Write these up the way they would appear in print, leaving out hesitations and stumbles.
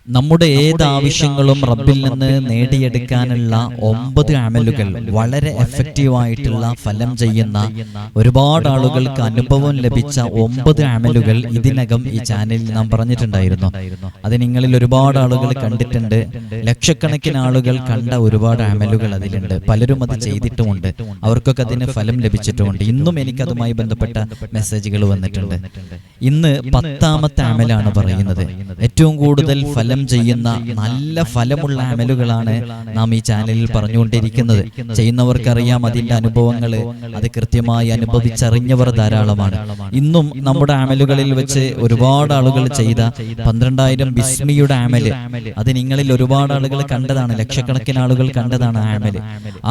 നമ്മുടെ ഏത് ആവശ്യങ്ങളും റബ്ബിൽ നിന്ന് നേടിയെടുക്കാനുള്ള 9 അമലുകൾ വളരെ എഫക്റ്റീവായിട്ടുള്ള ഫലം ചെയ്യുന്ന ഒരുപാട് ആളുകൾക്ക് അനുഭവം ലഭിച്ച 9 അമലുകൾ ഇതിനകം ഈ ചാനലിൽ നാം പറഞ്ഞിട്ടുണ്ടായിരുന്നു. അത് നിങ്ങളിൽ ഒരുപാട് ആളുകൾ കണ്ടിട്ടുണ്ട്. ലക്ഷക്കണക്കിന് ആളുകൾ കണ്ട ഒരുപാട് അമലുകൾ അതിലുണ്ട്. പലരും അത് ചെയ്തിട്ടുമുണ്ട്. അവർക്കൊക്കെ അതിന് ഫലം ലഭിച്ചിട്ടുമുണ്ട്. ഇന്നും എനിക്കതുമായി ബന്ധപ്പെട്ട മെസ്സേജുകൾ വന്നിട്ടുണ്ട്. ഇന്ന് 10ാമത്തെ അമലാണ് പറയുന്നത്. ഏറ്റവും കൂടുതൽ ഫലം ചെയ്യുന്ന നല്ല ഫലമുള്ള അമലുകളാണ് നാം ഈ ചാനലിൽ പറഞ്ഞുകൊണ്ടിരിക്കുന്നത്. ചെയ്യുന്നവർക്കറിയാം അതിന്റെ അനുഭവങ്ങൾ. അത് കൃത്യമായി അനുഭവിച്ചറിഞ്ഞവർ ധാരാളമാണ്. ഇന്നും നമ്മുടെ അമലുകളിൽ വെച്ച് ഒരുപാട് ആളുകൾ ചെയ്ത 12,000 ബിസ്മിയുടെ അമല്, അത് നിങ്ങളിൽ ഒരുപാട് ആളുകൾ കണ്ടതാണ്. ലക്ഷക്കണക്കിന് ആളുകൾ കണ്ടതാണ്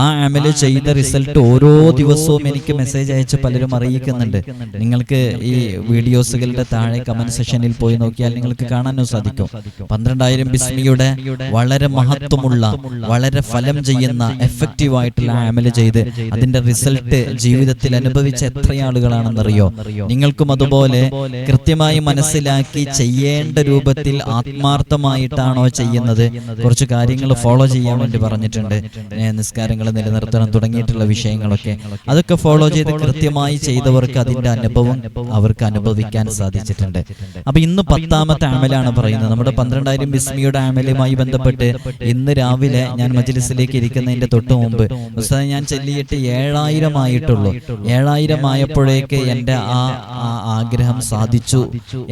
ആ അമല് ചെയ്ത റിസൾട്ട് ഓരോ ദിവസവും എനിക്ക് മെസ്സേജ് അയച്ച് പലരും അറിയിക്കുന്നുണ്ട്. നിങ്ങൾക്ക് ഈ വീഡിയോസുകളുടെ താഴെ കമന്റ് സെക്ഷനിൽ പോയി നോക്കിയാൽ നിങ്ങൾക്ക് കാണാനും സാധിക്കും. 12,000 ബിസ്മിയുടെ വളരെ മഹത്വമുള്ള, വളരെ ഫലം ചെയ്യുന്ന, എഫക്റ്റീവ് ആയിട്ടുള്ള അമല് ചെയ്ത് അതിന്റെ റിസൾട്ട് ജീവിതത്തിൽ അനുഭവിച്ച എത്ര ആളുകളാണെന്നറിയോ? നിങ്ങൾക്കും അതുപോലെ കൃത്യമായി മനസ്സിലാക്കി ചെയ്യേണ്ട രൂപത്തിൽ ആത്മാർത്ഥമായിട്ടാണോ ചെയ്യുന്നത്? കുറച്ച് കാര്യങ്ങൾ ഫോളോ ചെയ്യാൻ വേണ്ടി പറഞ്ഞിട്ടുണ്ട്. നിസ്കാരങ്ങൾ നിലനിർത്തണം തുടങ്ങിയിട്ടുള്ള വിഷയങ്ങളൊക്കെ, അതൊക്കെ ഫോളോ ചെയ്ത് കൃത്യമായി ചെയ്തവർക്ക് അതിന്റെ അനുഭവം അവർക്ക് അനുഭവിക്കാൻ സാധിച്ചിട്ടുണ്ട്. അപ്പൊ ഇന്ന് 10ാമത്തെ അമലാണ് പറയുന്നത്. നമ്മുടെ 12,000 ബിസ്മിയുടെ അമലുമായി ബന്ധപ്പെട്ട് ഇന്ന് രാവിലെ ഞാൻ മജ്‌ലിസിലേക്ക് ഇരിക്കുന്നതിന്റെ തൊട്ട് മുമ്പ് ഉസ്താദ് ഞാൻ ചൊല്ലിയിട്ട് 7,000 ആയിട്ടുള്ളൂ. 7,000 ആയപ്പോഴേക്ക് എൻ്റെ ആ ആഗ്രഹം സാധിച്ചു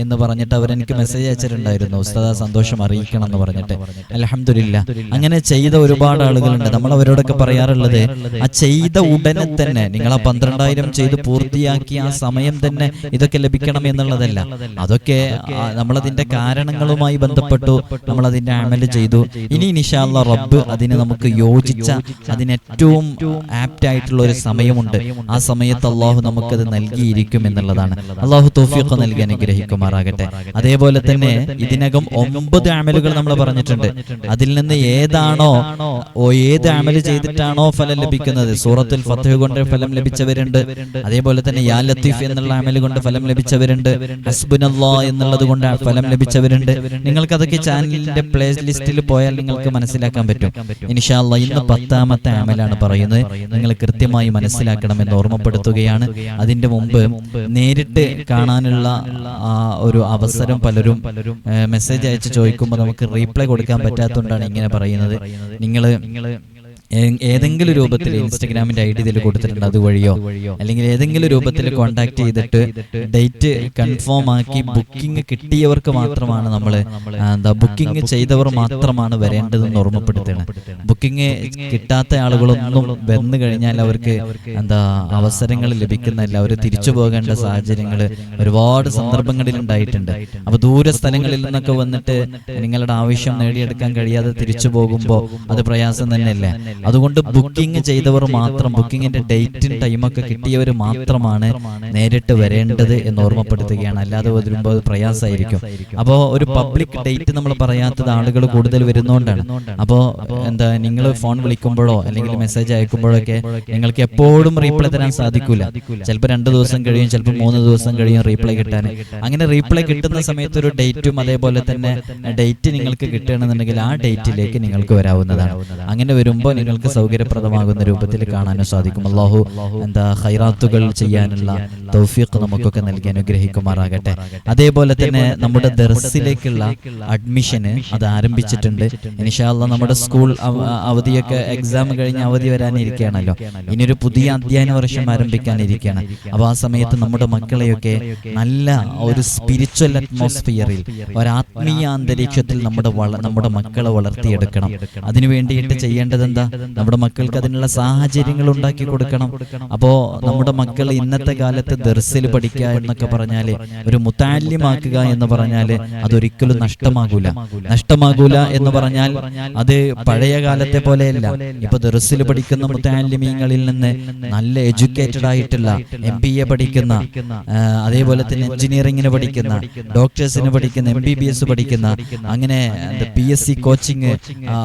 എന്ന് പറഞ്ഞിട്ട് അവരെനിക്ക് മെസ്സേജ് അയച്ചിട്ടുണ്ടായിരുന്നു. ഉസ്താദ് സന്തോഷം അറിയിക്കണം എന്ന് പറഞ്ഞിട്ട്. അൽഹംദുലില്ലാ, അങ്ങനെ ചെയ്ത ഒരുപാട് ആളുകളുണ്ട്. നമ്മൾ അവരോടൊക്കെ പറയാറുള്ളത്, ആ ചെയ്ത ഉടനെ തന്നെ നിങ്ങൾ ആ 12,000 ചെയ്ത് പൂർത്തിയാക്കി ആ സമയം തന്നെ ഇതൊക്കെ ലഭിക്കണം എന്നുള്ളതല്ല. അതൊക്കെ നമ്മളതിന്റെ കാരണങ്ങളുമായി ബന്ധപ്പെട്ടു, നമ്മൾ അതിന്റെ അമല് ചെയ്തു. ഇനി ഇൻഷാ അല്ലാഹ് റബ്ബ് അതിന് നമുക്ക് യോജിച്ച, അതിന് ഏറ്റവും ആപ്റ്റ് ആയിട്ടുള്ള ഒരു സമയമുണ്ട്. ആ സമയത്ത് അള്ളാഹു നമുക്കത് നൽകിയിരിക്കും എന്നുള്ളതാണ്. അള്ളാഹു തൗഫീഖ് നൽകി അനുഗ്രഹിക്കുമാറാകട്ടെ. അതേപോലെ തന്നെ ഇതിനകം 9 അമലുകൾ നമ്മൾ പറഞ്ഞിട്ടുണ്ട്. അതിൽ നിന്ന് ഏതാണോ ഏത് അമല് ചെയ്തിട്ടാണോ ഫലം ലഭിക്കുന്നത്, സൂറത്തുൽ ഫത്ഹ് കൊണ്ട് ഫലം ലഭിച്ചവരുണ്ട്. അതേപോലെ തന്നെ യാ ലത്തീഫ് എന്നുള്ള അമല് കൊണ്ട് ഫലം ലഭിച്ചവരുണ്ട്. ഹസ്ബുനല്ലാഹ് എന്നുള്ളത് കൊണ്ട് ഫലം ലഭിച്ചവരുണ്ട്. നിങ്ങൾക്ക് അതൊക്കെ ചാനലിന്റെ പ്ലേ ലിസ്റ്റിൽ പോയാൽ നിങ്ങൾക്ക് മനസ്സിലാക്കാൻ പറ്റും. ഇൻഷാ അല്ലാഹ് ഇന്ന് 10ാമത്തെ അമലാണ് പറയുന്നത്. നിങ്ങൾ കൃത്യമായി മനസ്സിലാക്കണമെന്ന് ഓർമ്മപ്പെടുത്തുകയാണ്. അതിന്റെ മുമ്പ് നേരിട്ട് കാണാനുള്ള ഒരു അവസരം പലരും മെസ്സേജ് അയച്ച് ചോദിക്കുമ്പോൾ നമുക്ക് റീപ്ലൈ കൊടുക്കാൻ പറ്റാത്തതുകൊണ്ടാണ് ഇങ്ങനെ പറയുന്നത്. നിങ്ങൾ ഏതെങ്കിലും രൂപത്തിൽ ഇൻസ്റ്റഗ്രാമിന്റെ ID ഇതിൽ കൊടുത്തിട്ടുണ്ട്, അതുവഴിയോ അല്ലെങ്കിൽ ഏതെങ്കിലും രൂപത്തിൽ കോൺടാക്ട് ചെയ്തിട്ട് ഡേറ്റ് കൺഫേം ആക്കി ബുക്കിംഗ് കിട്ടിയവർക്ക് മാത്രമാണ് നമ്മൾ ബുക്കിംഗ് ചെയ്തവർ മാത്രമാണ് വരേണ്ടതെന്ന് ഓർമ്മപ്പെടുത്തുകയാണ്. ബുക്കിംഗ് കിട്ടാത്ത ആളുകളൊന്നും വന്നു കഴിഞ്ഞാൽ അവർക്ക് അവസരങ്ങൾ ലഭിക്കുന്നില്ല. അവർ തിരിച്ചു പോകേണ്ട സാഹചര്യങ്ങൾ ഒരുപാട് സന്ദർഭങ്ങളിൽ ഉണ്ടായിട്ടുണ്ട്. അപ്പൊ ദൂര സ്ഥലങ്ങളിൽ നിന്നൊക്കെ വന്നിട്ട് നിങ്ങളുടെ ആവശ്യം നേടിയെടുക്കാൻ കഴിയാതെ തിരിച്ചു പോകുമ്പോൾ അത് പ്രയാസം തന്നെയല്ലേ? അതുകൊണ്ട് ബുക്കിംഗ് ചെയ്തവർ മാത്രം, ബുക്കിങ്ങിന്റെ ഡേറ്റും ടൈമൊക്കെ കിട്ടിയവർ മാത്രമാണ് നേരിട്ട് വരേണ്ടത് എന്ന് ഓർമ്മപ്പെടുത്തുകയാണ്. അല്ലാതെ വരുമ്പോൾ അത് പ്രയാസമായിരിക്കും. അപ്പോൾ ഒരു പബ്ലിക് ഡേറ്റ് നമ്മൾ പറയാത്തത് ആളുകൾ കൂടുതൽ വരുന്നതുകൊണ്ടാണ്. അപ്പോൾ നിങ്ങൾ ഫോൺ വിളിക്കുമ്പോഴോ അല്ലെങ്കിൽ മെസ്സേജ് അയക്കുമ്പോഴൊക്കെ നിങ്ങൾക്ക് എപ്പോഴും റീപ്ലൈ തരാൻ സാധിക്കൂല. ചിലപ്പോൾ 2 ദിവസം കഴിയും, ചിലപ്പോൾ 3 ദിവസം കഴിയും റീപ്ലൈ കിട്ടാൻ. അങ്ങനെ റീപ്ലൈ കിട്ടുന്ന സമയത്ത് ഒരു ഡേറ്റും അതേപോലെ തന്നെ ഡേറ്റ് നിങ്ങൾക്ക് കിട്ടുകയാണെന്നുണ്ടെങ്കിൽ ആ ഡേറ്റിലേക്ക് നിങ്ങൾക്ക് വരാവുന്നതാണ്. അങ്ങനെ വരുമ്പോൾ നിങ്ങൾക്ക് സൗകര്യപ്രദമാകുന്ന രൂപത്തിൽ കാണാനും സാധിക്കും. അല്ലാഹു ഖൈറാത്തുകൾ ചെയ്യാനുള്ള തൗഫീഖ് നമുക്കൊക്കെ നൽകി അനുഗ്രഹിക്കുമാറാകട്ടെ. അതേപോലെ തന്നെ നമ്മുടെ ദർസിലേക്കുള്ള അഡ്മിഷന് അത് ആരംഭിച്ചിട്ടുണ്ട്. ഇൻഷാ അല്ലാഹ് നമ്മുടെ സ്കൂൾ അവധിയൊക്കെ, എക്സാം കഴിഞ്ഞ് അവധി വരാനിരിക്കുകയാണല്ലോ. ഇനിയൊരു പുതിയ അധ്യയന വർഷം ആരംഭിക്കാനിരിക്കുകയാണ്. അപ്പോൾ ആ സമയത്ത് നമ്മുടെ മക്കളെയൊക്കെ നല്ല ഒരു സ്പിരിച്വൽ അറ്റ്മോസ്ഫിയറിൽ, ഒരാത്മീയ അന്തരീക്ഷത്തിൽ നമ്മുടെ മക്കളെ വളർത്തിയെടുക്കണം. അതിനു വേണ്ടിയിട്ട് ചെയ്യേണ്ടത് എന്താ? നമ്മുടെ മക്കൾക്ക് അതിനുള്ള സാഹചര്യങ്ങൾ ഉണ്ടാക്കി കൊടുക്കണം. അപ്പോൾ നമ്മുടെ മക്കൾ ഇന്നത്തെ കാലത്ത് ദർസിൽ പഠിക്കുക എന്നൊക്കെ പറഞ്ഞാൽ, ഒരു മുതഅല്ലിമാക്കുക എന്ന് പറഞ്ഞാൽ അതൊരിക്കലും നഷ്ടമാകൂല എന്ന് പറഞ്ഞാൽ അത് പഴയ കാലത്തെ പോലെയല്ല. ഇപ്പൊ ദർസിൽ പഠിക്കുന്ന മുതഅല്ലിമീങ്ങളിൽ നിന്ന് നല്ല എഡ്യൂക്കേറ്റഡ് ആയിട്ടുള്ള MBA പഠിക്കുന്ന, അതേപോലെ തന്നെ എഞ്ചിനീയറിംഗിന് പഠിക്കുന്ന, ഡോക്ടേഴ്സിന് പഠിക്കുന്ന, MBBS പഠിക്കുന്ന, അങ്ങനെ PSC കോച്ചിങ്,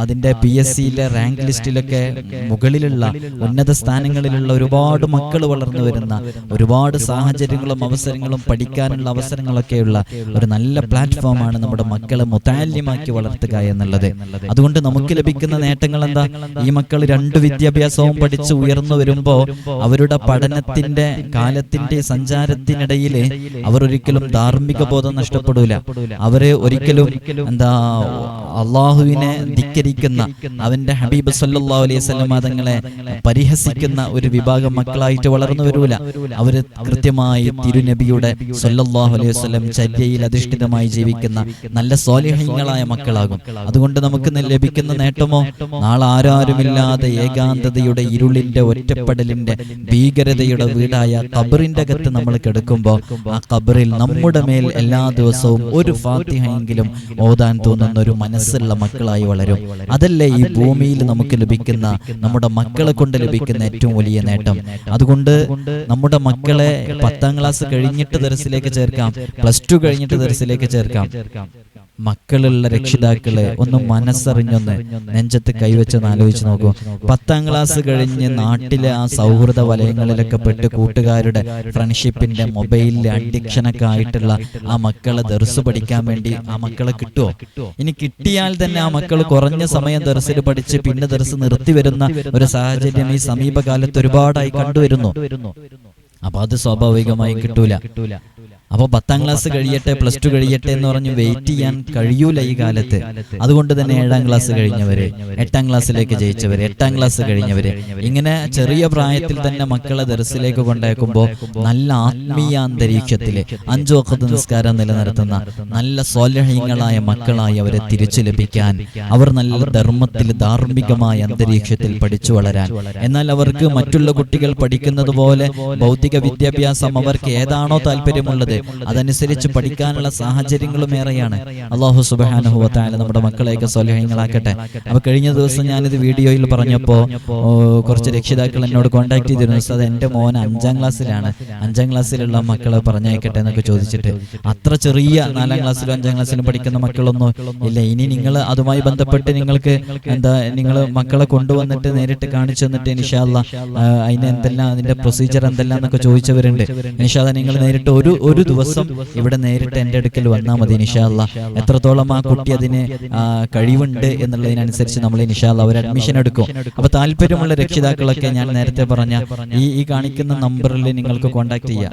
അതിന്റെ PSCയിലെ റാങ്ക് ലിസ്റ്റിലൊക്കെ ലിസ്റ്റിലൊക്കെ മുകളിലുള്ള ഉന്നത സ്ഥാനങ്ങളിലുള്ള ഒരുപാട് മക്കൾ വളർന്നു വരുന്ന, ഒരുപാട് സാഹചര്യങ്ങളും അവസരങ്ങളും പഠിക്കാനുള്ള അവസരങ്ങളൊക്കെയുള്ള ഒരു നല്ല പ്ലാറ്റ്ഫോമാണ് നമ്മുടെ മക്കളെ മുതഅല്ലിമാക്കി വളർത്തുക എന്നുള്ളത്. അതുകൊണ്ട് നമുക്ക് ലഭിക്കുന്ന നേട്ടങ്ങൾ എന്താ? ഈ മക്കൾ 2 വിദ്യാഭ്യാസവും പഠിച്ച് ഉയർന്നു വരുമ്പോൾ അവരുടെ പഠനത്തിന്റെ കാലത്തിന്റെ സഞ്ചാരത്തിനിടയിൽ അവർ ഒരിക്കലും ധാർമ്മിക ബോധം നഷ്ടപ്പെടൂല. അവര് ഒരിക്കലും അള്ളാഹുവിനെ ധിക്കരിക്കുന്ന, അവന്റെ ഹബീബ് സല്ലല്ലാഹു അലൈഹി വസല്ലം തങ്ങളെ പരിഹസിക്കുന്ന ഒരു വിഭാഗം മക്കളായിട്ട് വളർന്നു വരൂല. അവര് കൃത്യമായി തിരുനബിയുടെ സല്ലല്ലാഹു അലൈഹി വസല്ലം ചര്യയിൽ അധിഷ്ഠിതമായി ജീവിക്കുന്ന നല്ല സ്വാലിഹീങ്ങളായ മക്കളാകും. അതുകൊണ്ട് നമുക്ക് ലഭിക്കുന്ന നേട്ടമോ, നാളെ ആരാരുമില്ലാതെ ഏകാന്തതയുടെ ഇരുളിന്റെ ഒറ്റപ്പെടലിന്റെ ഭീകരതയുടെ വീടായ ഖബറിന്റെ അകത്ത് നമ്മൾ കിടക്കുമ്പോൾ ആ ഖബറിൽ നമ്മുടെ മേൽ എല്ലാ ദിവസവും ഒരു ഫാത്തിഹയെങ്കിലും ഓതാൻ തോന്നുന്ന ഒരു മനസ്സുള്ള മക്കളായി വളരും. അതല്ലേ ഈ ഭൂമിയിൽ നമുക്ക് ലഭിക്കുന്ന, നമ്മുടെ മക്കളെ കൊണ്ട് ലഭിക്കുന്ന ഏറ്റവും വലിയ നേട്ടം. അതുകൊണ്ട് നമ്മുടെ മക്കളെ 10ാം ക്ലാസ് കഴിഞ്ഞിട്ട് ദർസിലേക്ക് ചേർക്കാം, +2 കഴിഞ്ഞിട്ട് ദർസിലേക്ക് ചേർക്കാം. മക്കളുള്ള രക്ഷിതാക്കളെ ഒന്ന് മനസ്സറിഞ്ഞൊന്ന് നെഞ്ചത്ത് കൈവച്ചൊന്ന് ആലോചിച്ച് നോക്കൂ. 10ാം ക്ലാസ് കഴിഞ്ഞ് നാട്ടിലെ ആ സൗഹൃദ വലയങ്ങളിലൊക്കെ പെട്ട് കൂട്ടുകാരുടെ ഫ്രണ്ട്ഷിപ്പിന്റെ മൊബൈലിലെ അഡിക്ഷനൊക്കെ ആയിട്ടുള്ള ആ മക്കളെ ദർസ് പഠിക്കാൻ വേണ്ടി ആ മക്കളെ കിട്ടുമോ? ഇനി കിട്ടിയാൽ തന്നെ ആ മക്കൾ കുറഞ്ഞ സമയം ദർസിൽ പഠിച്ച് പിന്നെ ദർസ് നിർത്തി വരുന്ന ഒരു സാഹചര്യം ഈ സമീപകാലത്ത് ഒരുപാടായി കണ്ടുവരുന്നു. അപ്പൊ അത് സ്വാഭാവികമായും കിട്ടൂല. അപ്പോൾ 10ാം ക്ലാസ് കഴിയട്ടെ, +2 കഴിയട്ടെ എന്ന് പറഞ്ഞ് വെയിറ്റ് ചെയ്യാൻ കഴിയൂല ഈ കാലത്ത്. അതുകൊണ്ട് തന്നെ 7ാം ക്ലാസ് കഴിഞ്ഞവര്, 8ാം ക്ലാസ്സിലേക്ക് ജയിച്ചവര്, 8ാം ക്ലാസ് കഴിഞ്ഞവര്, ഇങ്ങനെ ചെറിയ പ്രായത്തിൽ തന്നെ മക്കളെ ദർസിലേക്ക് കൊണ്ടേക്കുമ്പോൾ നല്ല ആത്മീയ അന്തരീക്ഷത്തില് 5 വഖ്ത് നിസ്കാരം നിലനിർത്തുന്ന നല്ല സ്വാലിഹീങ്ങളായ മക്കളായി അവരെ തിരിച്ചു ലഭിക്കാൻ, അവർ നല്ല ധർമ്മത്തിൽ ധാർമ്മികമായ അന്തരീക്ഷത്തിൽ പഠിച്ചു വളരാൻ, എന്നാൽ അവർക്ക് മറ്റുള്ള കുട്ടികൾ പഠിക്കുന്നത് പോലെ ഭൗതിക വിദ്യാഭ്യാസം അവർക്ക് ഏതാണോ താല്പര്യമുള്ളത് അതനുസരിച്ച് പഠിക്കാനുള്ള സാഹചര്യങ്ങളും ഏറെയാണ്. അല്ലാഹു സുബ്ഹാനഹു വ തആല നമ്മുടെ മക്കളെയൊക്കെ സ്വാലിഹീങ്ങളാക്കട്ടെ. അപ്പൊ കഴിഞ്ഞ ദിവസം ഞാനിത് വീഡിയോയിൽ പറഞ്ഞപ്പോൾ കുറച്ച് രക്ഷിതാക്കൾ എന്നോട് കോൺടാക്ട് ചെയ്തിരുന്നു, ഉസ്താദ് എൻ്റെ മോൻ 5ാം ക്ലാസ്സിലാണ്, 5ാം ക്ലാസ്സിലുള്ള മക്കളെ പറഞ്ഞയക്കട്ടെ എന്നൊക്കെ ചോദിച്ചിട്ട്. അത്ര ചെറിയ 4ാം ക്ലാസ്സിലും 5ാം ക്ലാസ്സിലും പഠിക്കുന്ന മക്കളൊന്നും ഇല്ല. ഇനി നിങ്ങൾ അതുമായി ബന്ധപ്പെട്ട് നിങ്ങൾക്ക് നിങ്ങൾ മക്കളെ കൊണ്ടുവന്നിട്ട് നേരിട്ട് കാണിച്ചു തന്നിട്ട് ഇൻഷാ അല്ലാഹ് അതിന് എന്തെല്ലാം, അതിന്റെ പ്രൊസീജിയർ എന്തെല്ലാം എന്നൊക്കെ ചോദിച്ചവരുണ്ട്. ഇൻഷാ അല്ലാഹ് നിങ്ങൾ നേരിട്ട് ഒരു ദിവസം ഇവിടെ നേരിട്ട് എൻ്റെ അടുക്കൽ വന്നാൽ മതി. ഇൻഷാ അല്ലാഹ് എത്രത്തോളം ആ കുട്ടി അതിന് കഴിവുണ്ട് എന്നുള്ളതിനനുസരിച്ച് നമ്മൾ ഇൻഷാ അല്ലാഹ് ഒരു അഡ്മിഷൻ എടുക്കും. അപ്പൊ താല്പര്യമുള്ള രക്ഷിതാക്കളൊക്കെ ഞാൻ നേരത്തെ പറഞ്ഞ ഈ കാണിക്കുന്ന നമ്പറിൽ നിങ്ങൾക്ക് കോൺടാക്ട് ചെയ്യാം.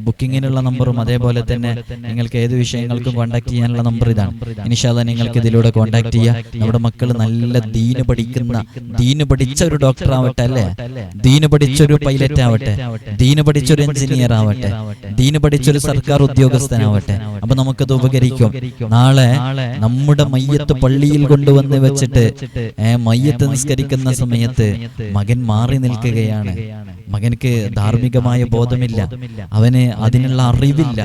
ബുക്കിങ്ങിനുള്ള നമ്പറും അതേപോലെ തന്നെ നിങ്ങൾക്ക് ഏത് വിഷയങ്ങൾക്കും കോൺടാക്ട് ചെയ്യാനുള്ള നമ്പർ ഇതാണ്. ഇൻഷാ അല്ലാഹ് നിങ്ങൾക്ക് ഇതിലൂടെ കോൺടാക്ട് ചെയ്യാം. നമ്മുടെ മക്കൾ നല്ല ദീന് പഠിക്കുന്ന, ദീന് പഠിച്ച ഒരു ഡോക്ടർ ആവട്ടെ, അല്ലേ, ദീന് പഠിച്ചൊരു പൈലറ്റ് ആവട്ടെ, ദീന് പഠിച്ചൊരു എഞ്ചിനീയർ ആവട്ടെ, ദീന് പഠിച്ചൊരു സർക്കാർ ഉദ്യോഗസ്ഥനാവട്ടെ. അപ്പൊ നമുക്കത് ഉപകരിക്കും. നാളെ നമ്മുടെ മയ്യത്ത് പള്ളിയിൽ കൊണ്ടുവന്ന് വെച്ചിട്ട് മയ്യത്ത് നിസ്കരിക്കുന്ന സമയത്ത് മകൻ മാറി നിൽക്കുകയാണ്. മകനക്ക് ധാർമ്മികമായ ബോധമില്ല, അവന് അതിനുള്ള അറിവില്ല.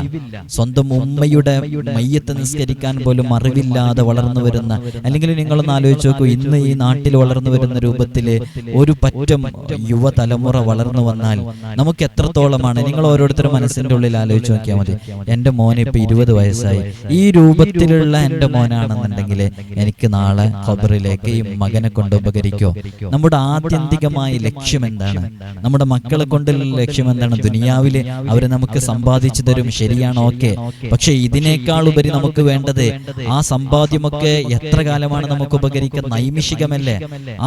സ്വന്തം ഉമ്മയുടെ മയ്യത്ത് നിസ്കരിക്കാൻ പോലും അറിവില്ലാതെ വളർന്നു വരുന്ന, അല്ലെങ്കിൽ നിങ്ങളൊന്ന് ആലോചിച്ച് നോക്കൂ, ഇന്ന് ഈ നാട്ടിൽ വളർന്നു വരുന്ന രൂപത്തില് ഒരു പറ്റം യുവതലമുറ വളർന്നു വന്നാൽ നമുക്ക് എത്രത്തോളമാണ്. നിങ്ങൾ ഓരോരുത്തരും മനസ്സിന്റെ ഉള്ളിൽ ആലോചിച്ച് നോക്കിയാൽ മതി. എൻ്റെ മോന് ഇപ്പൊ 20 വയസ്സായി. ഈ രൂപത്തിലുള്ള എൻ്റെ മോനാണെന്നുണ്ടെങ്കിൽ എനിക്ക് നാളെ ഖബറിലേക്ക് ഈ മകനെ കൊണ്ട് ഉപകരിക്കോ? നമ്മുടെ ആത്യന്തികമായ ലക്ഷ്യം എന്താണ്? നമ്മുടെ മക്കളെ കൊണ്ടുള്ള ലക്ഷ്യം എന്താണ്? ദുനിയാവില് അവര് നമുക്ക് സമ്പാദിച്ചു തരും, ശരിയാണ്, ഓക്കെ. പക്ഷെ ഇതിനേക്കാൾ ഉപരി നമുക്ക് വേണ്ടത് ആ സമ്പാദ്യമൊക്കെ എത്ര കാലമാണ് നമുക്ക് ഉപകരിക്കുക? നൈമിഷികമല്ലേ?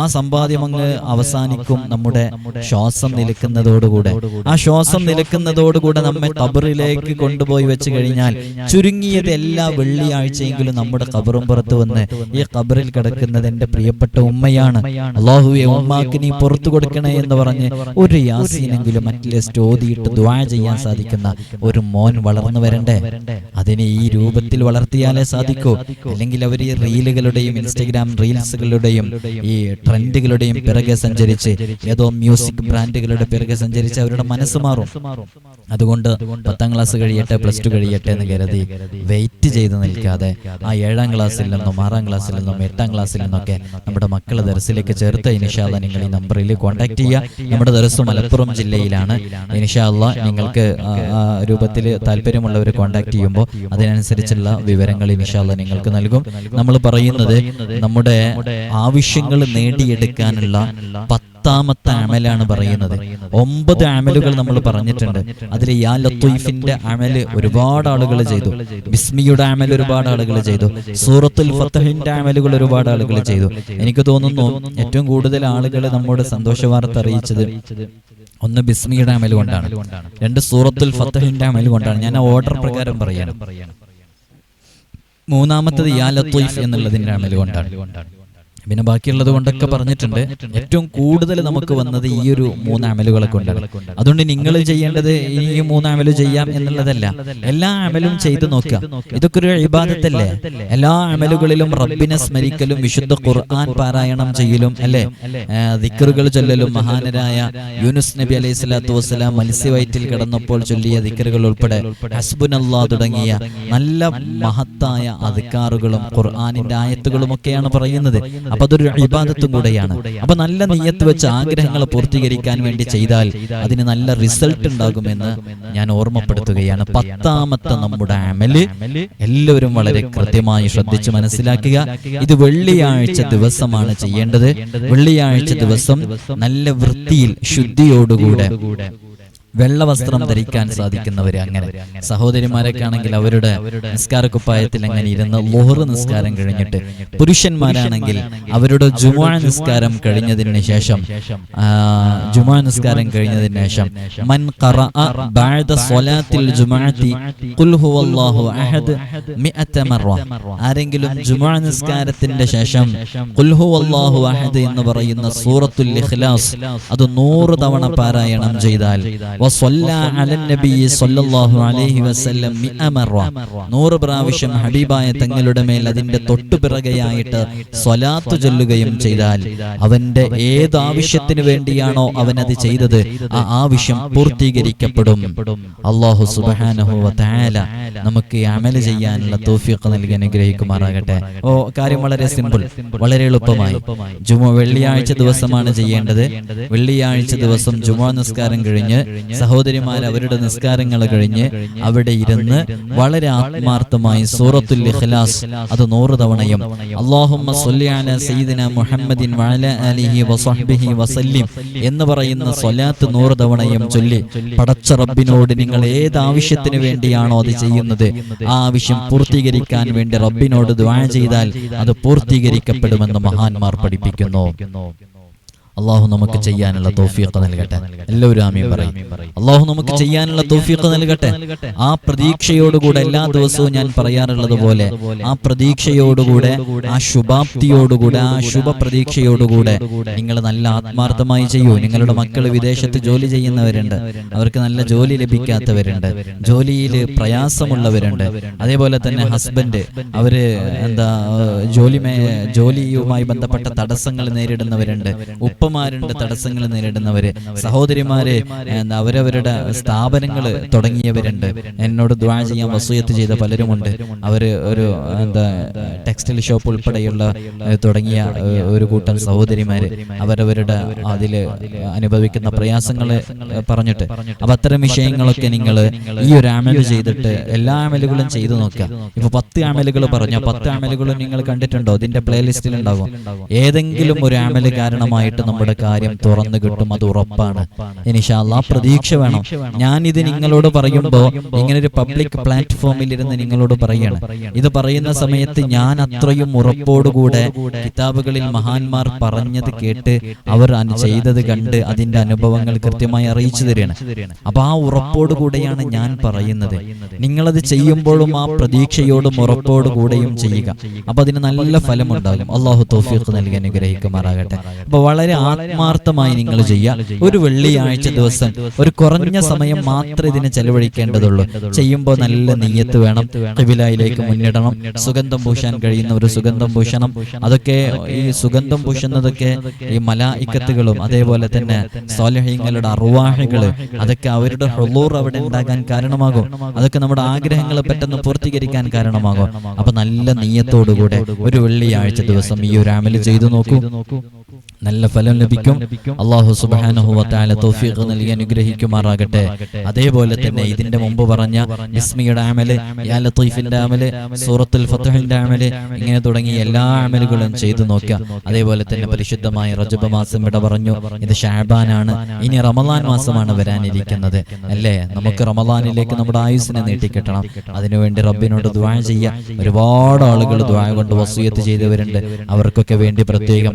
ആ സമ്പാദ്യം അങ്ങ് അവസാനിക്കും നമ്മുടെ ശ്വാസം നിൽക്കുന്നതോടുകൂടെ. ആ ശ്വാസം നിൽക്കുന്നതോടുകൂടെ നമ്മെ ഖബറിലേക്ക് കൊണ്ടുപോയി വെച്ച് കഴിഞ്ഞാൽ ചുരുങ്ങിയത് എല്ലാ വെള്ളിയാഴ്ചയെങ്കിലും നമ്മുടെ ഖബറും പുറത്ത് വന്ന് ഈ ഖബറിൽ കിടക്കുന്നത് എൻ്റെ പ്രിയപ്പെട്ട ഉമ്മയാണ്, അല്ലാഹുവേ ഉമ്മാക്ക് നീ പുറത്തു കൊടുക്കണേ എന്ന് പറഞ്ഞ് ഒരു യാസീനെങ്കിലും അറ്റ്ലീസ്റ്റ് ഓതിയിട്ട് ദുആ ചെയ്യാൻ സാധിക്കുന്ന ഒരു മോൻ വളർന്നു വരണ്ടേ? അതിനെ ഈ രൂപത്തിൽ വളർത്തിയാലേ സാധിക്കൂ. അല്ലെങ്കിൽ അവർ ഈ റീലുകളുടെയും ഇൻസ്റ്റഗ്രാം റീൽസുകളുടെയും ഈ ട്രെൻഡുകളുടെയും പിറകെ സഞ്ചരിച്ച് ഏതോ മ്യൂസിക് ബ്രാൻഡുകളുടെ പിറകെ സഞ്ചരിച്ച് അവരുടെ മനസ്സ് മാറും. അതുകൊണ്ട് 10ാം ക്ലാസ് കഴിയട്ടെ, പ്ലസ് ടു കഴിയട്ടെ എന്ന് കരുതി വെയിറ്റ് ചെയ്ത് നിൽക്കാതെ ആ 7ാം ക്ലാസ്സിൽ നിന്നും 6ാം ക്ലാസ്സിൽ നിന്നും 8ാം ക്ലാസ്സിൽ നിന്നൊക്കെ നമ്മുടെ മക്കളെ ദർസിലേക്ക് ചേർത്ത് ഇൻഷാ അല്ലാഹ് നിങ്ങൾ ഈ നമ്പറിൽ കോൺടാക്ട് ചെയ്യുക. നമ്മുടെ ദർസ് മലപ്പുറം ജില്ലയിലാണ്. ഇൻഷാ അല്ലാഹ് നിങ്ങൾക്ക് ആ രൂപത്തിൽ താല്പര്യമുള്ളവർ കോൺടാക്ട് ചെയ്യുമ്പോൾ അതിനനുസരിച്ചുള്ള വിവരങ്ങൾ ഇൻഷാ അല്ലാഹ് നിങ്ങൾക്ക് നൽകും. നമ്മൾ പറയുന്നത് നമ്മുടെ ആവശ്യങ്ങൾ നേടിയെടുക്കാനുള്ള 10ാമത്തെ അമലാണ് പറയുന്നത്. 9 അമലുകൾ നമ്മൾ പറഞ്ഞിട്ടുണ്ട്. അതിൽ യാ ലത്തീഫിന്റെ അമല് ഒരുപാട് ആളുകൾ ചെയ്തു, ബിസ്മിയുടെ അമൽ ഒരുപാട് ആളുകൾ ചെയ്തു, സൂറത്തുൽ ഫത്ഹിന്റെ അമലുകൾ ഒരുപാട് ആളുകൾ ചെയ്തു. എനിക്ക് തോന്നുന്നു ഏറ്റവും കൂടുതൽ ആളുകൾ നമ്മോട് സന്തോഷ വാർത്ത അറിയിച്ചത് 1 ബിസ്മിയുടെ അമൽ കൊണ്ടാണ്, 2 സൂറത്തുൽ ഫത്ഹിന്റെ അമൽ കൊണ്ടാണ്. ഞാൻ ഓർഡർ പ്രകാരം പറയണം. 3ാമത്തത് യാ ലത്തീഫ് എന്നുള്ളതിന്റെ അമൽ കൊണ്ടാണ്. പിന്നെ ബാക്കിയുള്ളത് കൊണ്ടൊക്കെ പറഞ്ഞിട്ടുണ്ട്. ഏറ്റവും കൂടുതൽ നമുക്ക് വന്നത് ഈ ഒരു 3 അമലുകളെ കൊണ്ടാണ്. അതുകൊണ്ട് നിങ്ങൾ ചെയ്യേണ്ടത് ഈ 3 അമല് ചെയ്യാം എന്നുള്ളതല്ല, എല്ലാ അമലും ചെയ്തു നോക്കുക. ഇതൊക്കെ ഒരു ഇബാദത്തല്ലേ? എല്ലാ അമലുകളിലും റബ്ബിനെ സ്മരിക്കലും വിശുദ്ധ ഖുർആൻ പാരായണം ചെയ്യലും അല്ലേ, ദിക്റുകൾ ചൊല്ലലും, മഹാനരായ യൂനുസ് നബി അലൈഹി സ്വലാത്തു വസ്സലാം മത്സ്യവയറ്റിൽ കിടന്നപ്പോൾ ചൊല്ലിയ ദിക്റുകൾ ഉൾപ്പെടെ ഹസ്ബുനല്ലാഹ് തുടങ്ങിയ നല്ല മഹത്തായ അദ്കാറുകളും ഖുർആനിന്റെ ആയത്തുകളും ഒക്കെയാണ് പറയുന്നത്. അപ്പൊ അതൊരു ഇബാദത്തും കൂടെയാണ്. അപ്പൊ നല്ല നിയ്യത്ത് വെച്ച് ആഗ്രഹങ്ങൾ പൂർത്തീകരിക്കാൻ വേണ്ടി ചെയ്താൽ അതിന് നല്ല റിസൾട്ട് ഉണ്ടാകുമെന്ന് ഞാൻ ഓർമ്മപ്പെടുത്തുകയാണ്. 10ാമത്തെ നമ്മുടെ അമല് എല്ലാവരും വളരെ കൃത്യമായി ശ്രദ്ധിച്ച് മനസ്സിലാക്കുക. ഇത് വെള്ളിയാഴ്ച ദിവസമാണ് ചെയ്യേണ്ടത്. വെള്ളിയാഴ്ച ദിവസം നല്ല വൃത്തിയിൽ ശുദ്ധിയോടുകൂടെ വെള്ള വസ്ത്രം ധരിക്കാൻ സാധിക്കുന്നവര്, അങ്ങനെ സഹോദരിമാരൊക്കെ ആണെങ്കിൽ അവരുടെ നിസ്കാര കുപ്പായത്തിൽ അങ്ങനെ ഇരുന്ന് ളുഹർ നിസ്കാരം കഴിഞ്ഞിട്ട്, പുരുഷന്മാരാണെങ്കിൽ അവരുടെ ജുമുഅ നിസ്കാരം കഴിഞ്ഞതിന് ശേഷം മൻ ഖറഅ ബഅദ സ്വലാത്തിൽ ജുമുഅത്തി ഖുൽ ഹുവല്ലാഹു അഹദ് 100 മറ, ആരെങ്കിലും ജുമുഅ നിസ്കാരത്തിന്റെ ശേഷം ഖുൽ ഹുവല്ലാഹു അഹദ് എന്ന് പറയുന്ന സൂറത്തുൽ ഇഖ്ലാസ് അത് 100 തവണ പാരായണം ചെയ്താൽ 100 പ്രാവശ്യം ഹബീബായ തങ്ങളുടെ മേൽ അതിന്റെ തൊട്ടുപിറകെയായിട്ട് സ്വലാത്ത് ചൊല്ലുകയും ചെയ്താൽ അവന്റെ ഏത് ആവശ്യത്തിന് വേണ്ടിയാണോ അവനത് ചെയ്തത് ആ ആവശ്യം പൂർത്തീകരിക്കപ്പെടും. അല്ലാഹു സുബ്ഹാനഹു വ തആല നമുക്ക് ഈ അമൽ ചെയ്യാനുള്ള തൗഫീഖ് നൽകി അനുഗ്രഹിക്കുമാറാകട്ടെ. കാര്യം വളരെ സിമ്പിൾ, വളരെ എളുപ്പമായി. വെള്ളിയാഴ്ച ദിവസമാണ് ചെയ്യേണ്ടത്. വെള്ളിയാഴ്ച ദിവസം ജുമുഅ നിസ്കാരം കഴിഞ്ഞ് സഹോദരിമാർ അവരുടെ നിസ്കാരങ്ങൾ കഴിഞ്ഞ് അവിടെ ഇരുന്ന് വളരെ ആത്മാർത്ഥമായി സൂറത്തുൽ ഇഖ്ലാസ് അത് 100 തവണയും അല്ലാഹുമ്മ സ്വല്ലി അലാ സയ്യിദിനാ മുഹമ്മദിൻ വഅലാ ആലിഹി വസഹ്ബിഹി വസല്ലിം എന്ന് പറയുന്ന സ്വലാത്ത് 100 തവണയും ചൊല്ലി പടച്ച റബ്ബിനോട് നിങ്ങൾ ഏത് ആവശ്യത്തിന് വേണ്ടിയാണോ അത് ചെയ്യുന്നത് ആ ആവശ്യം പൂർത്തീകരിക്കാൻ വേണ്ടി റബ്ബിനോട് ദുആ ചെയ്താൽ അത് പൂർത്തീകരിക്കപ്പെടുമെന്ന് മഹാന്മാർ പഠിപ്പിക്കുന്നു. അല്ലാഹു നമുക്ക് ചെയ്യാനുള്ള തൗഫീഖ് നൽകട്ടെ. എല്ലാവരും ആമീൻ പറയും. അല്ലാഹു നമുക്ക് ചെയ്യാനുള്ള തൗഫീഖ് നൽകട്ടെ. ആ പ്രതീക്ഷയോടുകൂടെ എല്ലാ ദിവസവും ഞാൻ പറയാറുള്ളത് പോലെ ആ പ്രതീക്ഷയോടുകൂടെ, ആ ശുഭാപ്തിയോടുകൂടെ, ആ ശുഭ പ്രതീക്ഷയോടുകൂടെ നിങ്ങൾ നല്ല ആത്മാർത്ഥമായി ചെയ്യൂ. നിങ്ങളുടെ മക്കൾ വിദേശത്ത് ജോലി ചെയ്യുന്നവരുണ്ട്, അവർക്ക് നല്ല ജോലി ലഭിക്കാത്തവരുണ്ട്, ജോലിയിൽ പ്രയാസമുള്ളവരുണ്ട്. അതേപോലെ തന്നെ ഹസ്ബൻഡ് അവര് ജോലിയുമായി ബന്ധപ്പെട്ട തടസ്സങ്ങൾ നേരിടുന്നവരുണ്ട്, ഉപ്പമാരുണ്ട് തടസ്സങ്ങൾ നേരിടുന്നവര്, സഹോദരിമാര് അവരവരുടെ സ്ഥാപനങ്ങൾ തുടങ്ങിയവരുണ്ട്. എന്നോട് ദുആ ചെയ്യാൻ വസിയത്ത് ചെയ്ത പലരുമുണ്ട്. അവര് ഒരു ടെക്സ്റ്റൈൽ ഷോപ്പ് ഉൾപ്പെടെയുള്ള തുടങ്ങിയ ഒരു കൂട്ടം സഹോദരിമാര് അവരവരുടെ അതിൽ അനുഭവിക്കുന്ന പ്രയാസങ്ങള് പറഞ്ഞിട്ട്, അപ്പൊ അത്തരം വിഷയങ്ങളൊക്കെ നിങ്ങൾ ഈ ഒരു അമല് ചെയ്തിട്ട് എല്ലാ അമലുകളും ചെയ്തു നോക്കുക. ഇപ്പൊ 10 അമലുകൾ പറഞ്ഞു, 10 അമലുകളും നിങ്ങൾ കണ്ടിട്ടുണ്ടോ? ഇതിന്റെ പ്ലേലിസ്റ്റിൽ ഉണ്ടാകും. ഏതെങ്കിലും ഒരു അമല് കാരണമായിട്ട് നമ്മുടെ കാര്യം തുറന്നു കിട്ടും, അത് ഉറപ്പാണ്. ഇൻഷാ അല്ലാഹ് പ്രതീക്ഷ വേണം. ഞാനിത് നിങ്ങളോട് പറയുമ്പോൾ ഇങ്ങനൊരു പബ്ലിക് പ്ലാറ്റ്ഫോമിൽ ഇരുന്ന് നിങ്ങളോട് പറയാണ്. ഇത് പറയുന്ന സമയത്ത് ഞാൻ അത്രയും ഉറപ്പോടുകൂടെ കിതാബുകളിൽ മഹാന്മാർ പറഞ്ഞത് കേട്ട് അവർ ചെയ്തത് കണ്ട് അതിന്റെ അനുഭവങ്ങൾ കൃത്യമായി അറിയിച്ചു തരികയാണ്. അപ്പൊ ആ ഉറപ്പോടുകൂടെയാണ് ഞാൻ പറയുന്നത്. നിങ്ങളത് ചെയ്യുമ്പോഴും ആ പ്രതീക്ഷയോടും ഉറപ്പോടുകൂടെയും ചെയ്യുക. അപ്പൊ അതിന് നല്ല ഫലമുണ്ടാകും. അല്ലാഹു തൗഫീഖ് നൽകി അനുഗ്രഹിക്കുമാറാകട്ടെ. അപ്പൊ വളരെ ആത്മാർത്ഥമായി നിങ്ങൾ ചെയ്യുക. ഒരു വെള്ളിയാഴ്ച ദിവസം ഒരു കുറഞ്ഞ സമയം മാത്രം ഇതിന് ചെലവഴിക്കേണ്ടതുള്ളൂ. ചെയ്യുമ്പോൾ നല്ല നിയ്യത്ത് വേണം, ഖിബിലയിലേക്ക് മുന്നിടണം, സുഗന്ധം പൂശാൻ കഴിയുന്ന ഒരു സുഗന്ധം പൂശണം. അതൊക്കെ ഈ സുഗന്ധം പൂശുന്നതൊക്കെ ഈ മലായിക്കത്തുകളും അതേപോലെ തന്നെ സ്വാലിഹീങ്ങളുടെ അർവാഹികള് അതൊക്കെ അവരുടെ ഹുളൂർ അവിടെ ഉണ്ടാകാൻ കാരണമാകും. അതൊക്കെ നമ്മുടെ ആഗ്രഹങ്ങളെ പെട്ടെന്ന് പൂർത്തീകരിക്കാൻ കാരണമാകും. അപ്പൊ നല്ല നിയ്യത്തോടുകൂടെ ഒരു വെള്ളിയാഴ്ച ദിവസം ഈ ഒരു അമൽ ചെയ്തു നോക്കൂ, നല്ല ഫലം ലഭിക്കും. അല്ലാഹു സുബ്ഹാനഹു വ തആല തൗഫീഖ് നൽകി അനുഗ്രഹിക്കുമാറാകട്ടെ. അതേപോലെ തന്നെ ഇതിന്റെ മുമ്പ് പറഞ്ഞ ബിസ്മിയുടെ അമല്, യാ ലത്തീഫിന്റെ അമല്, സൂറത്തുൽ ഫത്ഹിന്റെ അമല്, ഇങ്ങനെ തുടങ്ങി എല്ലാ അമലുകളും ചെയ്തു നോക്കുക. അതേപോലെ തന്നെ പരിശുദ്ധമായ റജബ് മാസം ഇവിടെ പറഞ്ഞു, ഇത് ശഅബാനാണ്, ഇനി റമളാൻ മാസമാണ് വരാനിരിക്കുന്നത് അല്ലേ. നമുക്ക് റമളാനിലേക്ക് നമ്മുടെ ആയുസ്സിനെ നീട്ടിക്കിട്ടണം. അതിനുവേണ്ടി റബ്ബിനോട് ദുആ ചെയ്യുക. ഒരുപാട് ആളുകൾ ദുആ കൊണ്ട് വസിയത്ത് ചെയ്തവരുണ്ട്. അവർക്കൊക്കെ വേണ്ടി പ്രത്യേകം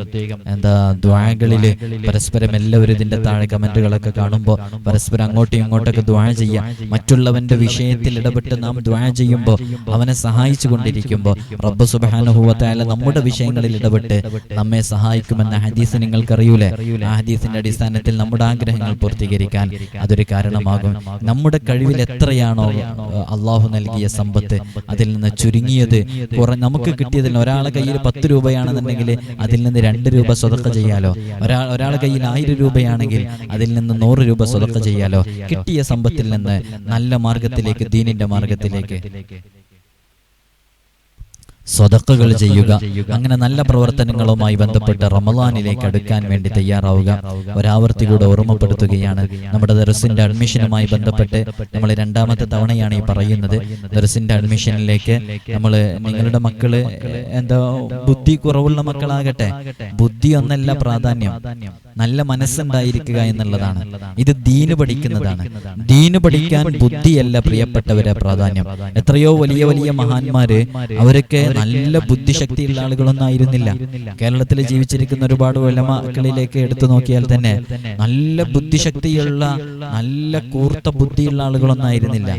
ദുആകളില് പരസ്പരം എല്ലാവരും ഇതിന്റെ താഴെ കമന്റുകളൊക്കെ കാണുമ്പോൾ പരസ്പരം അങ്ങോട്ടും ഇങ്ങോട്ടൊക്കെ ദുആ ചെയ്യാം. മറ്റുള്ളവന്റെ വിഷയത്തിൽ ഇടപെട്ട് നാം ദുആ ചെയ്യുമ്പോൾ, അവനെ സഹായിച്ചു കൊണ്ടിരിക്കുമ്പോൾ റബ്ബ് സുബ്ഹാനഹു വ തആല നമ്മുടെ വിഷയങ്ങളിൽ ഇടപെട്ട് നമ്മെ സഹായിക്കുമെന്ന ഹദീസ് നിങ്ങൾക്കറിയൂലേ. ആ ഹദീസിന്റെ അടിസ്ഥാനത്തിൽ നമ്മുടെ ആഗ്രഹങ്ങൾ പൂർത്തീകരിക്കാൻ അതൊരു കാരണമാകും. നമ്മുടെ കഴിവിൽ എത്രയാണോ അള്ളാഹു നൽകിയ സമ്പത്ത്, അതിൽ നിന്ന് ചുരുങ്ങിയത് നമുക്ക് കിട്ടിയതിൽ ഒരാളെ കയ്യിൽ 10 രൂപയാണെന്നുണ്ടെങ്കിൽ അതിൽ നിന്ന് 2 രൂപ സ്വതക്ക ചെയ്യാലോ. ഒരാളുടെ കയ്യിൽ 1000 രൂപയാണെങ്കിൽ അതിൽ നിന്ന് 100 രൂപ സ്വതക്ക ചെയ്യാലോ. കിട്ടിയ സമ്പത്തിൽ നിന്ന് നല്ല മാർഗത്തിലേക്ക്, ദീനിന്റെ മാർഗത്തിലേക്ക് സ്വതക്കകൾ ചെയ്യുക. അങ്ങനെ നല്ല പ്രവർത്തനങ്ങളുമായി ബന്ധപ്പെട്ട് റമളാനിലേക്ക് അടുക്കാൻ വേണ്ടി തയ്യാറാവുക. ഒരാവർത്തി കൂടെ ഓർമ്മപ്പെടുത്തുകയാണ്, നമ്മുടെ ദർസിന്റെ അഡ്മിഷനുമായി ബന്ധപ്പെട്ട് നമ്മൾ 2ാമത്തെ തവണയാണ് ഈ പറയുന്നത്. ദർസിന്റെ അഡ്മിഷനിലേക്ക് നിങ്ങളുടെ മക്കള് ബുദ്ധി കുറവുള്ള മക്കളാകട്ടെ, ബുദ്ധി ഒന്നല്ല പ്രാധാന്യം, നല്ല മനസ്സുണ്ടായിരിക്കുക എന്നുള്ളതാണ്. ഇത് ദീന് പഠിക്കുന്നതാണ്. ദീന് പഠിക്കാൻ ബുദ്ധിയല്ല പ്രിയപ്പെട്ടവരെ പ്രാധാന്യം. എത്രയോ വലിയ വലിയ മഹാന്മാര് അവരൊക്കെ നല്ല ബുദ്ധിശക്തിയുള്ള ആളുകളൊന്നും ആയിരുന്നില്ല. കേരളത്തിൽ ജീവിച്ചിരിക്കുന്ന ഒരുപാട് ഉലമാക്കളിലേക്ക് എടുത്തു നോക്കിയാൽ തന്നെ നല്ല ബുദ്ധിശക്തിയുള്ള, നല്ല കൂർത്ത ബുദ്ധിയുള്ള ആളുകളൊന്നും ആയിരുന്നില്ല.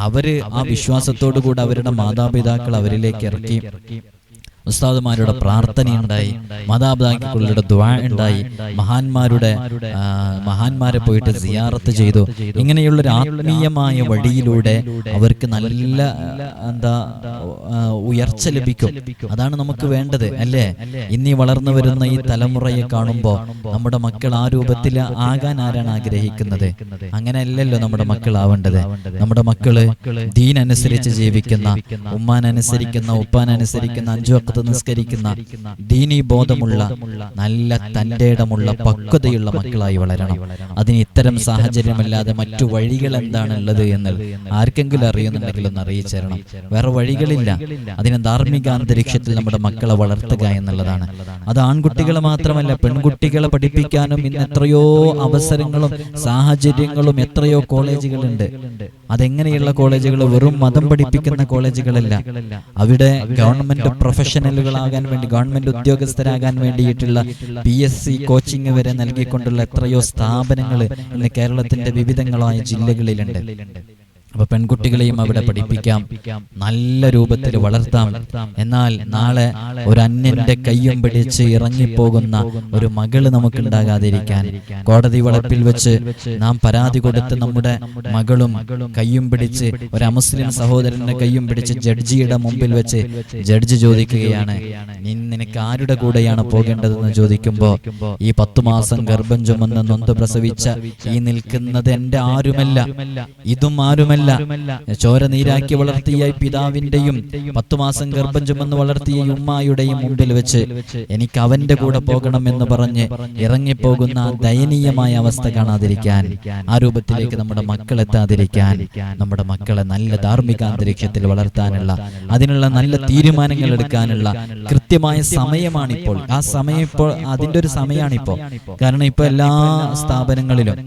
അവര് ആ വിശ്വാസത്തോടു കൂടെ അവരുടെ മാതാപിതാക്കൾ അവരിലേക്ക് ഇറക്കി. ഉസ്താദുമാരുടെ പ്രാർത്ഥനയുണ്ടായി, മാതാപിതാക്കളുടെ ദുആ ഉണ്ടായി, മഹാന്മാരെ പോയിട്ട് സിയാറത്ത് ചെയ്തു. ഇങ്ങനെയുള്ളൊരു ആത്മീയമായ വഴിയിലൂടെ അവർക്ക് നല്ല ഉയർച്ച ലഭിക്കും. അതാണ് നമുക്ക് വേണ്ടത് അല്ലേ. ഇന്നീ വളർന്നു വരുന്ന ഈ തലമുറയെ കാണുമ്പോൾ നമ്മുടെ മക്കൾ ആ രൂപത്തിൽ ആകാൻ ആരാണ് ആഗ്രഹിക്കുന്നത്? അങ്ങനെയല്ലല്ലോ നമ്മുടെ മക്കളാവേണ്ടത്. നമ്മുടെ മക്കള് ദീനനുസരിച്ച് ജീവിക്കുന്ന, ഉമ്മാനനുസരിക്കുന്ന, ഉപ്പാനനുസരിക്കുന്ന, 5 വഖ്ത് നിസ്കരിക്കുന്ന, ദീനീ ബോധമുള്ള, നല്ല തന്റേടമുള്ള, പക്വതയുള്ള മക്കളായി വളരണം. അതിന് ഇത്തരം സാഹചര്യമല്ലാതെ മറ്റു വഴികൾ എന്താണുള്ളത് എന്ന് ആർക്കെങ്കിലും അറിയുന്നുണ്ടെങ്കിൽ ഒന്ന് അറിയിച്ചേരണം. വേറെ വഴികളില്ല. അതിന് ധാർമ്മിക അന്തരീക്ഷത്തിൽ നമ്മുടെ മക്കളെ വളർത്തുക എന്നുള്ളതാണ്. അത് ആൺകുട്ടികളെ മാത്രമല്ല, പെൺകുട്ടികളെ പഠിപ്പിക്കാനും ഇന്ന് എത്രയോ അവസരങ്ങളും സാഹചര്യങ്ങളും എത്രയോ കോളേജുകളുണ്ട്. അതെങ്ങനെയുള്ള കോളേജുകൾ? വെറും മതം പഠിപ്പിക്കുന്ന കോളേജുകളല്ല. അവിടെ ഗവൺമെന്റ് പ്രൊഫഷണലുകളാകാൻ വേണ്ടി, ഗവൺമെന്റ് ഉദ്യോഗസ്ഥരാകാൻ വേണ്ടിയിട്ടുള്ള PSC കോച്ചിങ് വരെ നൽകിക്കൊണ്ടുള്ള എത്രയോ സ്ഥാപനങ്ങൾ ഇന്ന് കേരളത്തിന്റെ വിവിധങ്ങളായ ജില്ലകളിലുണ്ട്. അപ്പൊ പെൺകുട്ടികളെയും അവിടെ പഠിപ്പിക്കാം, നല്ല രൂപത്തിൽ വളർത്താം. എന്നാൽ നാളെ ഒരു അന്യന്റെ കയ്യും പിടിച്ച് ഇറങ്ങിപ്പോകുന്ന ഒരു മകള് നമുക്കുണ്ടാകാതിരിക്കാൻ, കോടതി വളപ്പിൽ വെച്ച് നാം പരാതി കൊടുത്ത് നമ്മുടെ മകളും കയ്യും പിടിച്ച്, ഒരു അമുസ്ലിം സഹോദരന്റെ കയ്യും പിടിച്ച് ജഡ്ജിയുടെ മുമ്പിൽ വെച്ച് ജഡ്ജി ചോദിക്കുകയാണ്, നിനക്ക് ആരുടെ കൂടെയാണ് പോകേണ്ടതെന്ന് ചോദിക്കുമ്പോ, ഈ 10 മാസം ഗർഭം ചുമന്ന് നൊന്ത് പ്രസവിച്ച ഈ നിൽക്കുന്നത് എന്റെ ആരുമല്ല, ഇതും ആരുമല്ല, ചോര നീരാക്കി വളർത്തിയ പിതാവിന്റെയും 10 മാസം ഗർഭം ചുമന്ന് വളർത്തിയ ഉമ്മായുടെയും മുമ്പിൽ വെച്ച് എനിക്ക് അവന്റെ കൂടെ പോകണമെന്ന് പറഞ്ഞ് ഇറങ്ങിപ്പോകുന്ന ദയനീയമായ അവസ്ഥ കാണാതിരിക്കാൻ, ആ രൂപത്തിലേക്ക് നമ്മുടെ മക്കൾ എത്താതിരിക്കാൻ, നമ്മുടെ മക്കളെ നല്ല ധാർമ്മിക അന്തരീക്ഷത്തിൽ വളർത്താനുള്ള, അതിനുള്ള നല്ല തീരുമാനങ്ങൾ എടുക്കാനുള്ള കൃത്യമായ സമയമാണിപ്പോൾ. ആ സമയം ഇപ്പോൾ അതിന്റെ ഒരു സമയമാണിപ്പോ. കാരണം ഇപ്പൊ എല്ലാ സ്ഥാപനങ്ങളിലും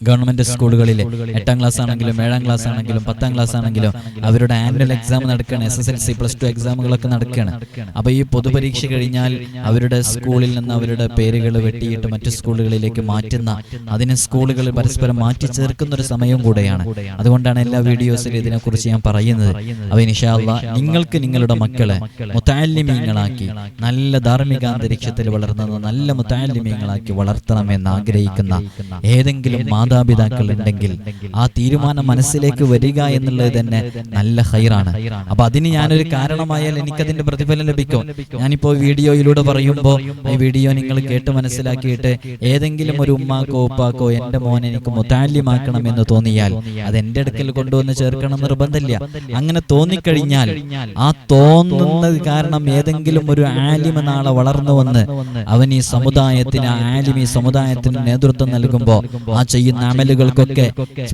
ഗവൺമെന്റ് സ്കൂളുകളിൽ 8ാം ക്ലാസ് ആണെങ്കിലും 7ാം ക്ലാസ് ആണെങ്കിലും 10ാം ക്ലാസ് ആണെങ്കിലും അവരുടെ ആനുവൽ എക്സാം നടക്കുകയാണ്, SSLC +2 എക്സാമുകളൊക്കെ നടക്കുകയാണ്. അപ്പോൾ ഈ പൊതുപരീക്ഷ കഴിഞ്ഞാൽ അവരുടെ സ്കൂളിൽ നിന്ന് അവരുടെ പേരുകൾ വെട്ടിയിട്ട് മറ്റു സ്കൂളുകളിലേക്ക് മാറ്റുന്ന, അതിന് സ്കൂളുകൾ പരസ്പരം മാറ്റി ചേർക്കുന്ന ഒരു സമയവും കൂടെയാണ്. അതുകൊണ്ടാണ് എല്ലാ വീഡിയോസിലും ഇതിനെക്കുറിച്ച് ഞാൻ പറയുന്നത്. അപ്പോൾ ഇൻഷാ അല്ലാഹ് നിങ്ങൾക്ക് നിങ്ങളുടെ മക്കളെ മുതഅല്ലിമീങ്ങളാക്കി നല്ല ധാർമ്മികാന്തരീക്ഷത്തിൽ വളർത്തുന്ന നല്ല മുതഅല്ലിമീങ്ങളാക്കി വളർത്തണമെന്ന് ആഗ്രഹിക്കുന്ന ഏതെങ്കിലും മാതാപിതാക്കൾ ഉണ്ടെങ്കിൽ ആ തീരുമാനം മനസ്സിലേക്ക് വരിക എന്നുള്ളത് തന്നെ നല്ല ഖൈറാണ്. അപ്പൊ അതിന് ഞാനൊരു കാരണമായാൽ എനിക്കതിന്റെ പ്രതിഫലം ലഭിക്കും. ഞാനിപ്പോ വീഡിയോയിലൂടെ പറയുമ്പോൾ ഈ വീഡിയോ നിങ്ങൾ കേട്ട് മനസ്സിലാക്കിയിട്ട് ഏതെങ്കിലും ഒരു ഉമ്മാക്കോ ഉപ്പാക്കോ എന്റെ മോനെ എനിക്ക് മുതഅല്ലിമാക്കണം എന്ന് തോന്നിയാൽ അത് എന്റെ അടുക്കൽ കൊണ്ടുവന്ന് ചേർക്കണം നിർബന്ധമില്ല. അങ്ങനെ തോന്നിക്കഴിഞ്ഞാൽ ആ തോന്നുന്നത് കാരണം ഏതെങ്കിലും ഒരു ആലിമ നാളെ വളർന്നു വന്ന് അവൻ ഈ സമുദായത്തിന്, ആലിം ഈ സമുദായത്തിന് നേതൃത്വം നൽകുമ്പോൾ ആ ചെയ്യുന്ന അമലുകൾക്കൊക്കെ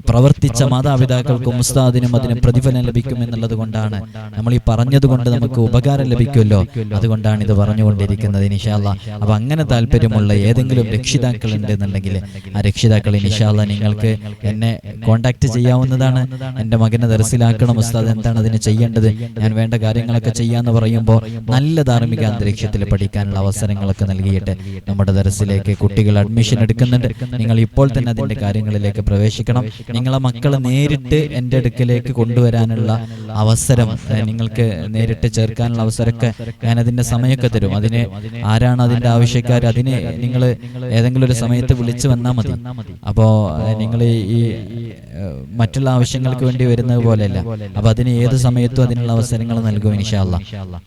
പ്രവർത്തിച്ച മാതാപിതാക്കൾക്കും ഉസ്താദിനും അതിന് പ്രതിഫലം ലഭിക്കും എന്നുള്ളത് കൊണ്ടാണ്, നമ്മൾ ഈ പറഞ്ഞത് കൊണ്ട് നമുക്ക് ഉപകാരം ലഭിക്കുമല്ലോ, അതുകൊണ്ടാണ് ഇത് പറഞ്ഞുകൊണ്ടിരിക്കുന്നത് ഇൻഷാ അല്ലാഹ്. അപ്പൊ അങ്ങനെ താല്പര്യമുള്ള ഏതെങ്കിലും രക്ഷിതാക്കൾ ഉണ്ടെന്നുണ്ടെങ്കിൽ ആ രക്ഷിതാക്കൾ ഇൻഷാ അല്ലാഹ് നിങ്ങൾക്ക് എന്നെ കോണ്ടാക്ട് ചെയ്യാവുന്നതാണ്. എൻ്റെ മകനെ ദർസിലാക്കണം ഉസ്താദ്, എന്താണ് അതിന് ചെയ്യേണ്ടത്, ഞാൻ വേണ്ട കാര്യങ്ങളൊക്കെ ചെയ്യാന്ന് പറയുമ്പോൾ നല്ല ധാർമ്മിക അന്തരീക്ഷത്തിൽ പഠിക്കാനുള്ള അവസരങ്ങളൊക്കെ നൽകിയിട്ട് നമ്മുടെ ദർസിലേക്ക് കുട്ടികൾ അഡ്മിഷൻ എടുക്കുന്നുണ്ട്. നിങ്ങൾ ഇപ്പോൾ തന്നെ അതിന്റെ കാര്യങ്ങളിലേക്ക് പ്രവേശിക്കണം. നിങ്ങളെ മക്കളെ നേരിട്ട് എൻ്റെ അടുക്കലേക്ക് കൊണ്ടുവരാനുള്ള അവസരം, നിങ്ങൾക്ക് നേരിട്ട് ചേർക്കാനുള്ള അവസരമൊക്കെ ഞാൻ അതിന്റെ സമയമൊക്കെ തരും. അതിന് ആരാണ് അതിന്റെ ആവശ്യക്കാർ, അതിന് നിങ്ങൾ ഏതെങ്കിലും ഒരു സമയത്ത് വിളിച്ചു വന്നാൽ മതി. അപ്പോൾ നിങ്ങൾ ഈ മറ്റുള്ള ആവശ്യങ്ങൾക്ക് വേണ്ടി വരുന്നത് പോലെയല്ല. അപ്പൊ അതിന് ഏത് സമയത്തും അതിനുള്ള അവസരങ്ങൾ നൽകും ഇൻഷാ അല്ലാഹ്.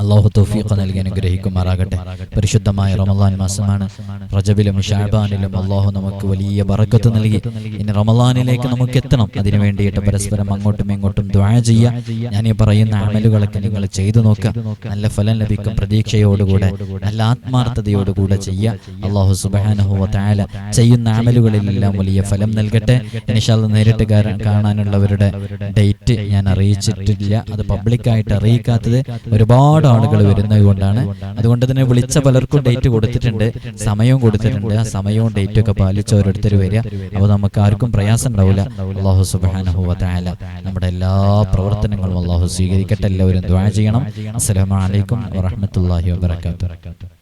അല്ലാഹു തൗഫീഖ് നൽകി അനുഗ്രഹിക്കുമാറാകട്ടെ. പരിശുദ്ധമായ റമളാൻ മാസമാണ്. റജബിലും ശഅബാനിലും അല്ലാഹു നമുക്ക് വലിയ ബറക്കത്ത് നൽകി. ഇനി റമളാനിലേക്ക് നമുക്ക് എത്തണം. അതിനു വേണ്ടിയിട്ട് പരസ്പരം അങ്ങോട്ടും ഇങ്ങോട്ടും ദുആ ചെയ്യുക. ഞാൻ ഈ പറയുന്ന അമലുകളൊക്കെ നിങ്ങൾ ചെയ്തു നോക്കുക. നല്ല ഫലം ലഭിക്കും. പ്രതീക്ഷയോടുകൂടെ നല്ല ആത്മാർത്ഥതയോടുകൂടെ ചെയ്യുക. അല്ലാഹു സുബ്ഹാനഹു വ തആല ചെയ്യുന്ന അമലുകളിലെല്ലാം വലിയ ഫലം നൽകട്ടെ. ഇൻഷാ അല്ലാഹ് നേരിട്ട് കാണാനുള്ളവരുടെ ഡേറ്റ് ഞാൻ അറിയിച്ചിട്ടില്ല. അത് പബ്ലിക്കായിട്ട് അറിയിക്കാത്തത് ഒരുപാട് ആളുകൾ വരുന്നത് കൊണ്ടാണ്. അതുകൊണ്ട് തന്നെ വിളിച്ച പലർക്കും ഡേറ്റ് കൊടുത്തിട്ടുണ്ട്, സമയവും കൊടുത്തിട്ടുണ്ട്. ആ സമയവും ഡേറ്റും ഒക്കെ പാലിച്ച് ഓരോരുത്തർ വരിക. അപ്പോൾ നമുക്ക് ആർക്കും പ്രയാസം ഉണ്ടാവില്ല. അല്ലാഹു സുബ്ഹാനഹു വ തആല നമ്മുടെ എല്ലാ പ്രവർത്തനങ്ങളും അല്ലാഹു സ്വീകരിക്കട്ടെ. എല്ലാവരും ദുആ ചെയ്യണം. അസ്സലാമു അലൈക്കും വറഹ്മത്തുള്ളാഹി വബറകാതുഹു.